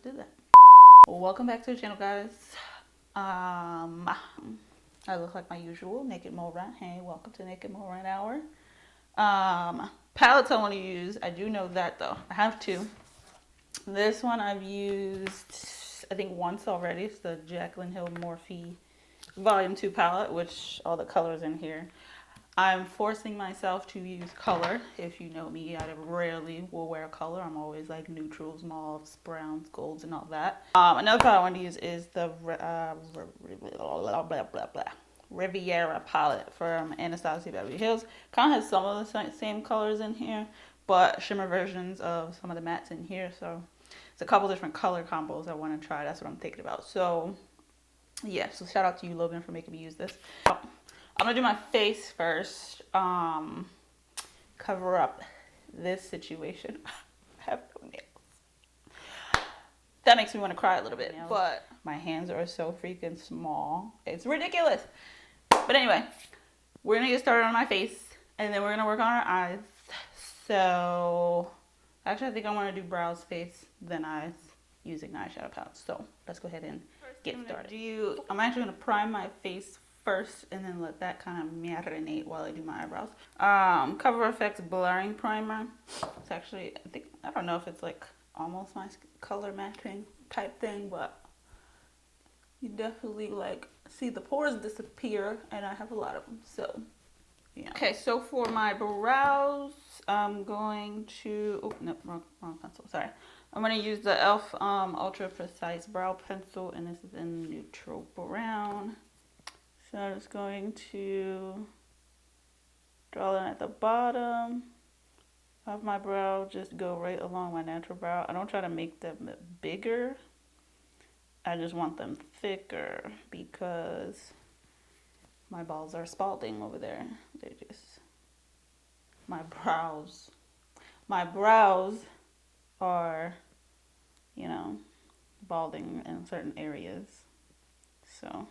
just did that. Well, welcome back to the channel, guys. I look like my usual, Naked Moran. Hey, welcome to Naked Moran Hour. Palettes I want to use. I do know that though. I have two. This one I've used, I think, once already. It's the Jaclyn Hill Morphe Volume 2 palette, which all the colors in here. I'm forcing myself to use color. If you know me, I rarely will wear color. I'm always like neutrals, mauves, browns, golds, and all that. Another palette I want to use is the Riviera palette from Anastasia Beverly Hills. Kind of has some of the same colors in here, but shimmer versions of some of the mattes in here. So it's a couple different color combos I want to try. That's what I'm thinking about. So yeah, so shout out to you, Logan, for making me use this. I'm gonna do my face first. Cover up this situation. I have no nails. That makes me want to cry a little bit, but my hands are so freaking small. It's ridiculous. But anyway, we're gonna get started on my face, and then we're gonna work on our eyes. So, actually, I think I want to do brows, face, then eyes, using the eyeshadow palette. So let's go ahead and get started. I'm actually gonna prime my face first and then let that kind of marinate while I do my eyebrows. Cover FX blurring primer. It's actually, I don't know if it's like almost my color matching type thing, but you definitely like see the pores disappear, and I have a lot of them, so yeah. Okay, so for my brows, I'm going to, oh no, wrong pencil, sorry. I'm going to use the e.l.f. Ultra Precise Brow Pencil, and this is in neutral brown. So I'm just going to draw in at the bottom of my brow, just go right along my natural brow. I don't try to make them bigger. I just want them thicker because my balls are spalding over there. They're just, my brows are, you know, balding in certain areas. So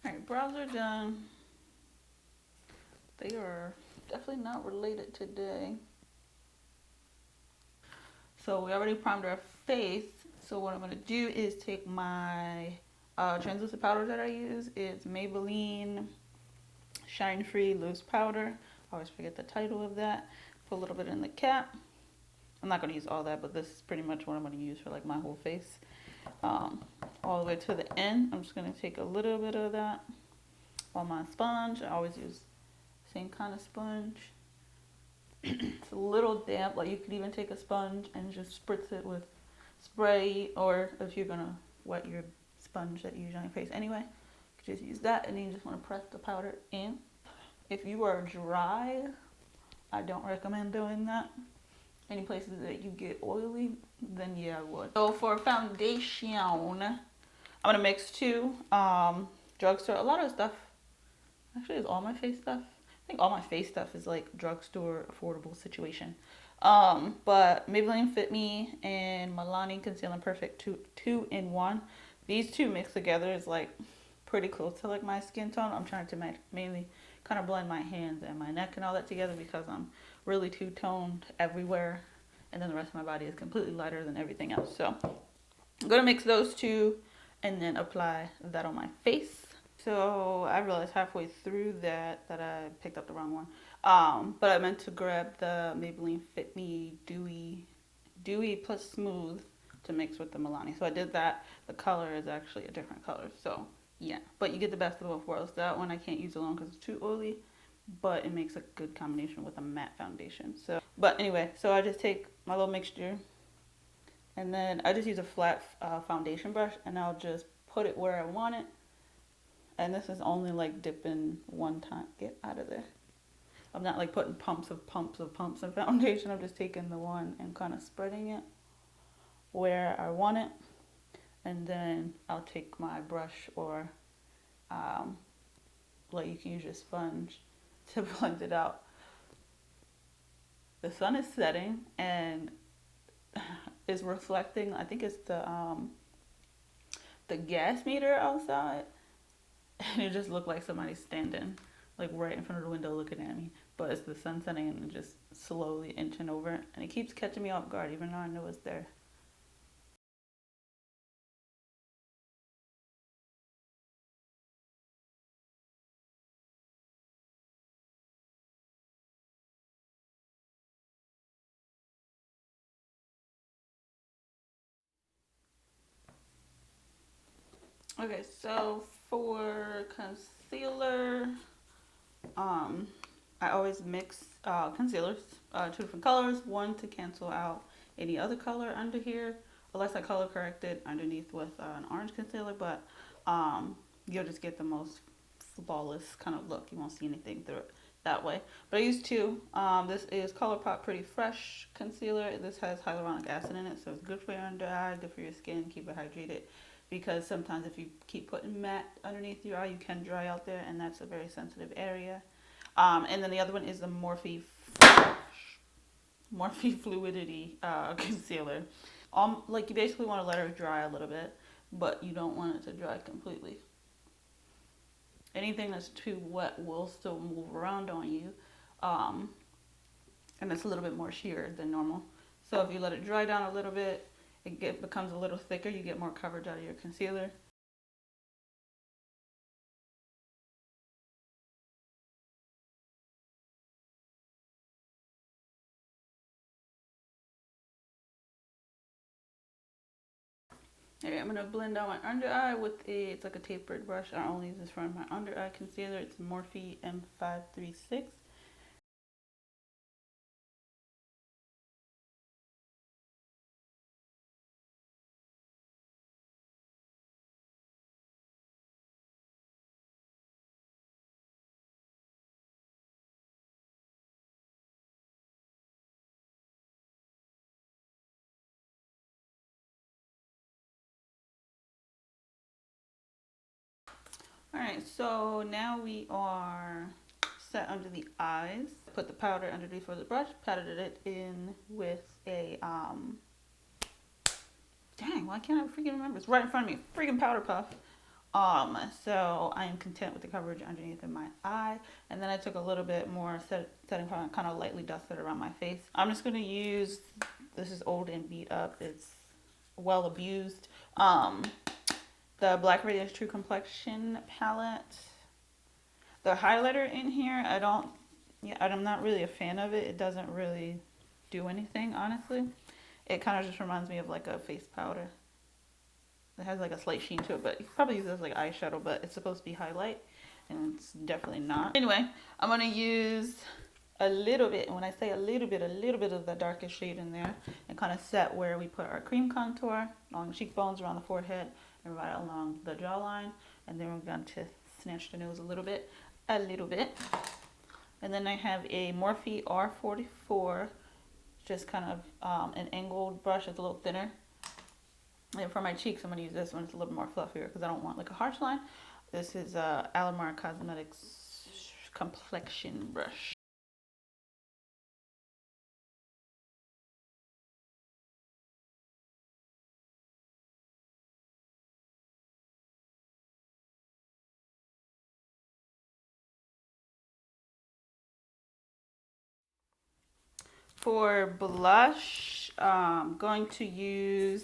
alright, brows are done. They are definitely not related today. So we already primed our face. So what I'm going to do is take my translucent powder that I use. It's Maybelline Shine Free Loose Powder. I always forget the title of that. Put a little bit in the cap. I'm not going to use all that, but this is pretty much what I'm going to use for like my whole face. All the way to the end. I'm just going to take a little bit of that on my sponge. I always use the same kind of sponge. It's a little damp, like you could even take a sponge and just spritz it with spray, or if you're gonna wet your sponge that you use on your face anyway, you could just use that, and then you just want to press the powder in. If you are dry, I don't recommend doing that. Any places that you get oily, then yeah, I would. So for foundation, I'm gonna mix two drugstore. A lot of stuff actually is all my face stuff. I think all my face stuff is like drugstore affordable situation. But Maybelline Fit Me and Milani Conceal and Perfect 2-in-1. These two mixed together is like pretty close to like my skin tone. I'm trying to mainly kind of blend my hands and my neck and all that together because I'm really two-toned everywhere, and then the rest of my body is completely lighter than everything else. So I'm gonna mix those two and then apply that on my face. So I realized halfway through that I picked up the wrong one. But I meant to grab the Maybelline Fit Me Dewy plus Smooth to mix with the Milani. So I did that. The color is actually a different color. So yeah, but you get the best of both worlds. That one I can't use alone because it's too oily, but it makes a good combination with a matte foundation. So, but anyway, so I just take my little mixture And then I just use a flat foundation brush, and I'll just put it where I want it. And this is only like dipping one time. Get out of there. I'm not like putting pumps of foundation. I'm just taking the one and kind of spreading it where I want it. And then I'll take my brush, or like you can use your sponge to blend it out. The sun is setting and is reflecting. I think it's the gas meter outside, and it just looked like somebody standing like right in front of the window looking at me. But it's the sun setting and just slowly inching over, and it keeps catching me off guard, even though I know it's there. Okay, so for concealer, um, I always mix concealers, two different colors, one to cancel out any other color under here, unless I color corrected underneath with an orange concealer, but you'll just get the most flawless kind of look. You won't see anything through it that way. But I use two. This is ColourPop Pretty Fresh Concealer. This has hyaluronic acid in it, so it's good for your under eye, good for your skin, keep it hydrated. Because sometimes if you keep putting matte underneath your eye, you can dry out there, and that's a very sensitive area. And then the other one is the Morphe Fluidity Concealer. Like you basically want to let her dry a little bit, but you don't want it to dry completely. Anything that's too wet will still move around on you, and it's a little bit more sheer than normal. So if you let it dry down a little bit, it becomes a little thicker. You get more coverage out of your concealer. Okay, I'm gonna blend out my under eye with it's like a tapered brush. I only use this for my under eye concealer. It's Morphe M536. Alright, so now we are set under the eyes. Put the powder underneath for the brush, patted it in with a, dang, why can't I freaking remember? It's right in front of me, freaking powder puff. So I am content with the coverage underneath in my eye. And then I took a little bit more setting powder and kind of lightly dusted around my face. I'm just going to use, this is old and beat up, it's well abused. The Black Radiance True Complexion palette. The highlighter in here, I'm not really a fan of it. It doesn't really do anything, honestly. It kind of just reminds me of like a face powder. It has like a slight sheen to it, but you can probably use it as like eyeshadow, but it's supposed to be highlight, and it's definitely not. Anyway, I'm gonna use a little bit, and when I say a little bit of the darkest shade in there, and kind of set where we put our cream contour, along the cheekbones, around the forehead, and right along the jawline. And then we're going to snatch the nose a little bit. And then I have a Morphe R44, just kind of an angled brush. It's a little thinner. And for my cheeks, I'm going to use this one. It's a little more fluffier because I don't want like a harsh line. This is Alamar Cosmetics complexion brush. For blush, I'm going to use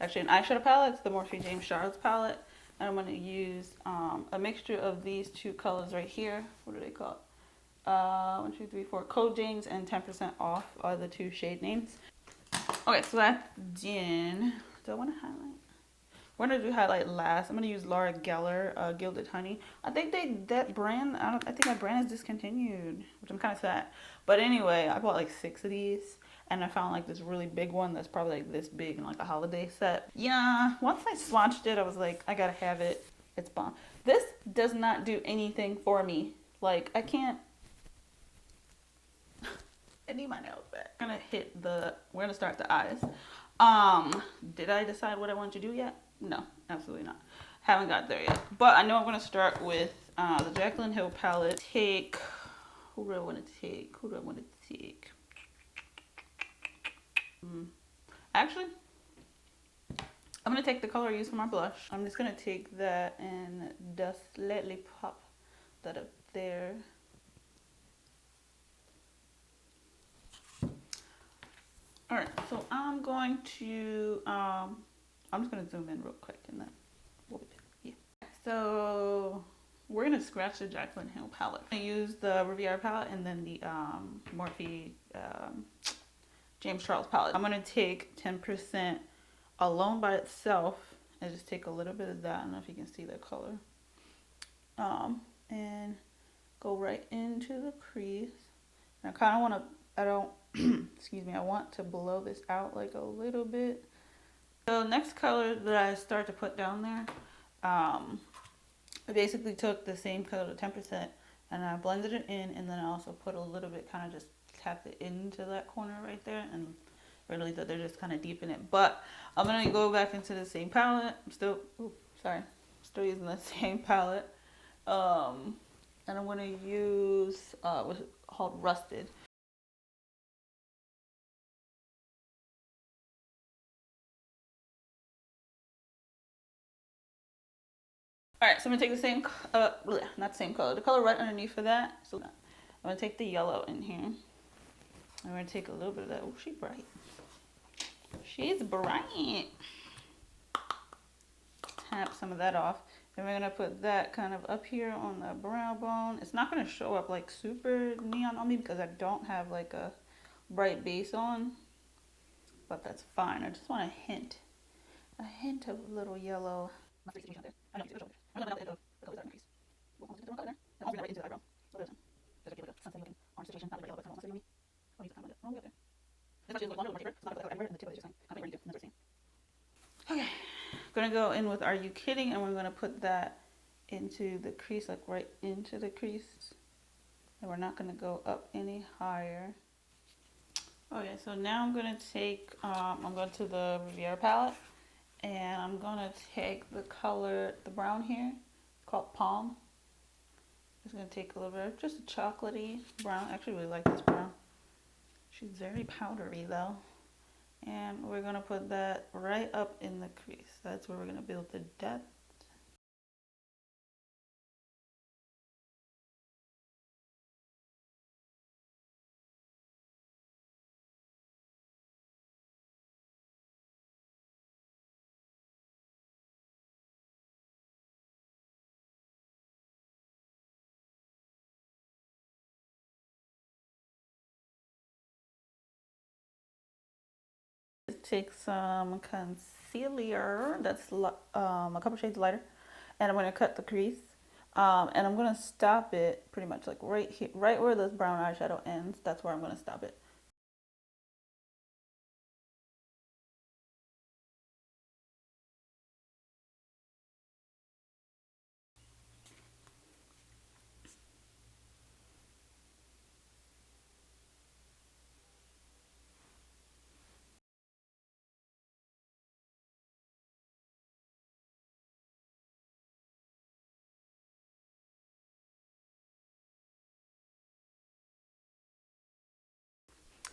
actually an eyeshadow palette. It's the Morphe James Charles palette. And I'm going to use a mixture of these two colors right here. What are they called? 1, 2, 3, 4. Code James and 10% off are the two shade names. Okay, so that's done. Do I want to highlight? We're going to do highlight last. I'm going to use Laura Geller Gilded Honey. I think I think that brand is discontinued, which I'm kind of sad. But anyway, I bought like 6 of these. and I found like this really big one that's probably like this big in like a holiday set. Yeah, once I swatched it, I was like, I gotta have it. It's bomb. This does not do anything for me. Like, I can't. I need my nails back. We're gonna start the eyes. Did I decide what I want to do yet? No, absolutely not. Haven't got there yet. But I know I'm gonna start with the Jaclyn Hill palette. Who do I want to take? Actually, I'm gonna take the color I used for my blush. I'm just gonna take that and just lightly pop that up there. All right, so I'm going to, I'm just gonna zoom in real quick and then we'll be back. Yeah. So we're gonna scratch the Jaclyn Hill palette. I use the Riviera palette and then the Morphe James Charles palette. I'm gonna take 10% alone by itself and just take a little bit of that. I don't know if you can see the color. And go right into the crease. And I kind of want to, excuse me, I want to blow this out like a little bit. So next color that I start to put down there, I basically took the same color, 10%, and I blended it in, and then I also put a little bit, kind of just tapped it into that corner right there, and really that they're just kind of deep in it. But I'm gonna go back into the same palette. I'm still using the same palette. And I'm gonna use what's it called, Rusted. All right, so I'm gonna take the same, not the same color, the color right underneath for that. So I'm gonna take the yellow in here. I'm gonna take a little bit of that. Oh, she's bright. She's bright. Tap some of that off. And we're gonna put that kind of up here on the brow bone. It's not gonna show up like super neon on me because I don't have like a bright base on, but that's fine. I just want a hint of a little yellow. I know, I'm gonna the colors are increased. What was the color there? And also right into the eyebrow. So there's like a sunset looking orange situation, not like yellow, but kind of on me. I'll use the time with it. Oh, we got there. This actually is longer than my paper. It's not like everywhere, and the tip of it is just kind of ready to do. That's what I'm saying. Okay, gonna go in with Are You Kidding, and we're gonna put that into the crease, like right into the crease. And we're not gonna go up any higher. Okay, so now I'm gonna take, I'm going to the Riviera palette, and I'm gonna take the color, the brown here, called Palm. Just gonna take a little bit, just a chocolatey brown. I actually really like this brown. She's very powdery though. And we're gonna put that right up in the crease. That's where we're gonna build the depth. Take some concealer that's a couple shades lighter, and I'm gonna cut the crease, and I'm gonna stop it pretty much like right here, right where this brown eyeshadow ends. That's where I'm gonna stop it.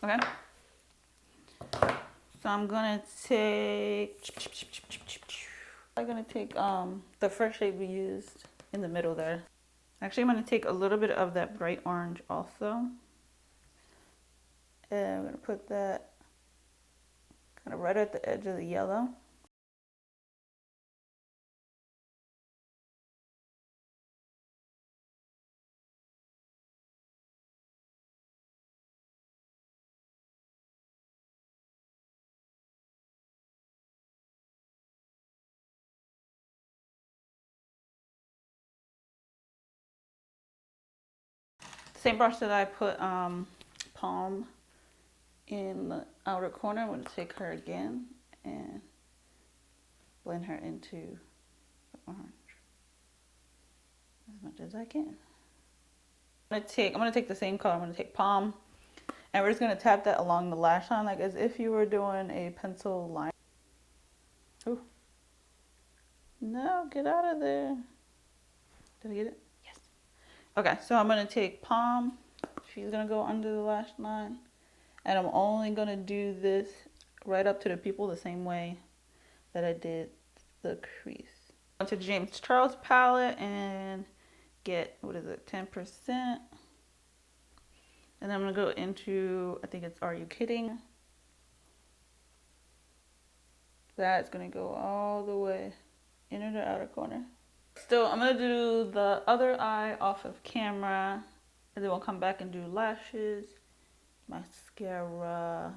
Okay. So I'm gonna take. The first shade we used in the middle there. Actually, I'm gonna take a little bit of that bright orange also, and I'm gonna put that kind of right at the edge of the yellow. Same brush that I put Palm in the outer corner. I'm going to take her again and blend her into the orange as much as I can. I'm going to take the same color. I'm going to take Palm, and we're just going to tap that along the lash line, like as if you were doing a pencil line. Ooh. No, get out of there. Did I get it? Yes. Okay, so I'm going to take Palm. She's going to go under the lash line. And I'm only going to do this right up to the pupil the same way that I did the crease. Onto James Charles palette and get, what is it, 10%. And then I'm going to go into, I think it's Are You Kidding? That's going to go all the way into the outer corner. Still, I'm going to do the other eye off of camera. And then we'll come back and do lashes, mascara,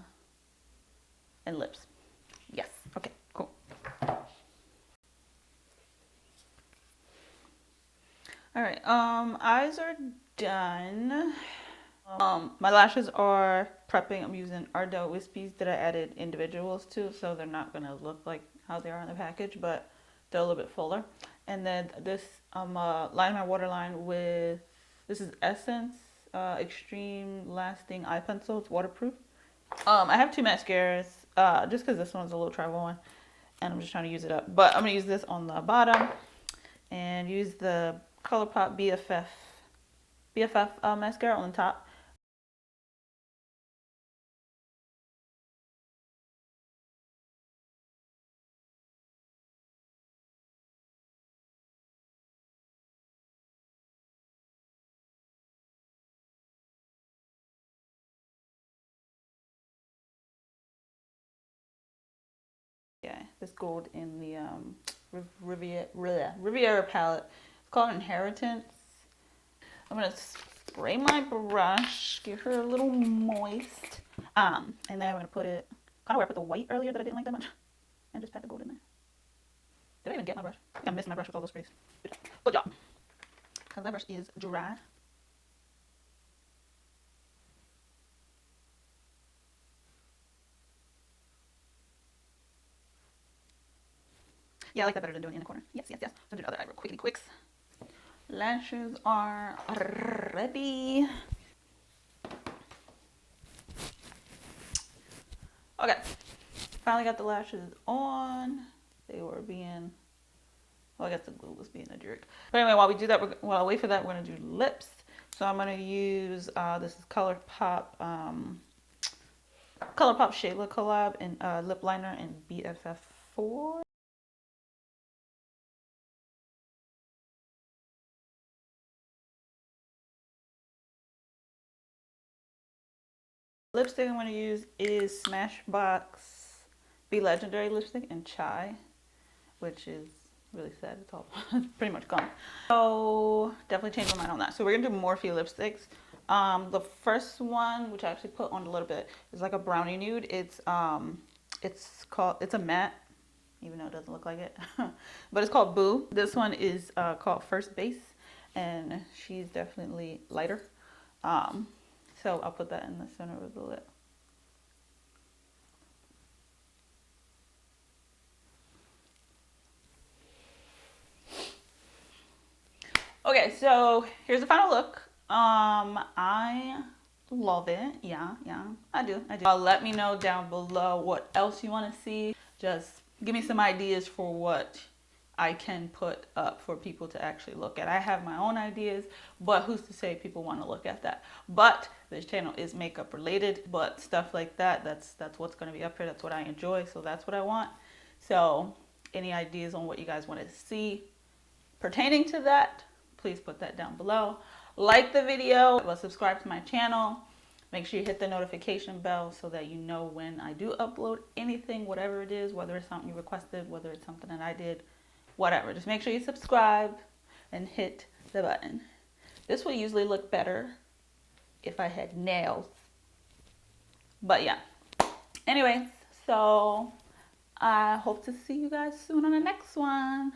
and lips. Yes. Okay, cool. All right, eyes are done. My lashes are prepping. I'm using Ardell Wispies that I added individuals to, so they're not gonna look like how they are in the package, but they're a little bit fuller. And then this, I'm lining my waterline with, this is Essence Extreme Lasting Eye Pencil. It's waterproof. I have two mascaras, just because this one's a little travel one, and I'm just trying to use it up. But I'm gonna use this on the bottom, and use the ColourPop BFF mascara on the top. Yeah, this gold in the Riviera palette. It's called Inheritance. I'm gonna spray my brush, give her a little moist, and then I'm gonna put it kind of where I put the white earlier that I didn't like that much, and just pat the gold in there. Did I even get my brush? I think I missed my brush with all those sprays. Good job. Because that brush is dry. Yeah, I like that better than doing it in the corner. Yes, yes, yes. So do the other eye real quickly, quicks. Lashes are ready. Okay, finally got the lashes on. They were being, well, I guess the glue was being a jerk. But anyway, while we do that, while I wait for that, we're gonna do lips. So I'm gonna use, this is ColourPop Shayla collab and lip liner in BFF4. Lipstick I'm going to use is Smashbox Be Legendary lipstick in Chai, which is really sad. It's all pretty much gone. So definitely changed my mind on that. So we're going to do Morphe lipsticks. The first one, which I actually put on a little bit, is like a brownie nude. It's a matte, even though it doesn't look like it, but it's called Boo. This one is called First Base, and she's definitely lighter. So I'll put that in the center of the lip. Okay, so here's the final look. I love it. Yeah, I do. Let me know down below what else you want to see. Just give me some ideas for what I can put up for people to actually look at. I have my own ideas, but who's to say people want to look at that? But this channel is makeup related, but stuff like that, that's what's going to be up here. That's what I enjoy, so that's what I want. So any ideas on what you guys want to see pertaining to that, please put that down below. Like the video, subscribe to my channel. Make sure you hit the notification bell so that you know when I do upload anything, whatever it is, whether it's something you requested, whether it's something that I did, whatever. Just make sure you subscribe and hit the button. This will usually look better if I had nails. But yeah. Anyways, so I hope to see you guys soon on the next one.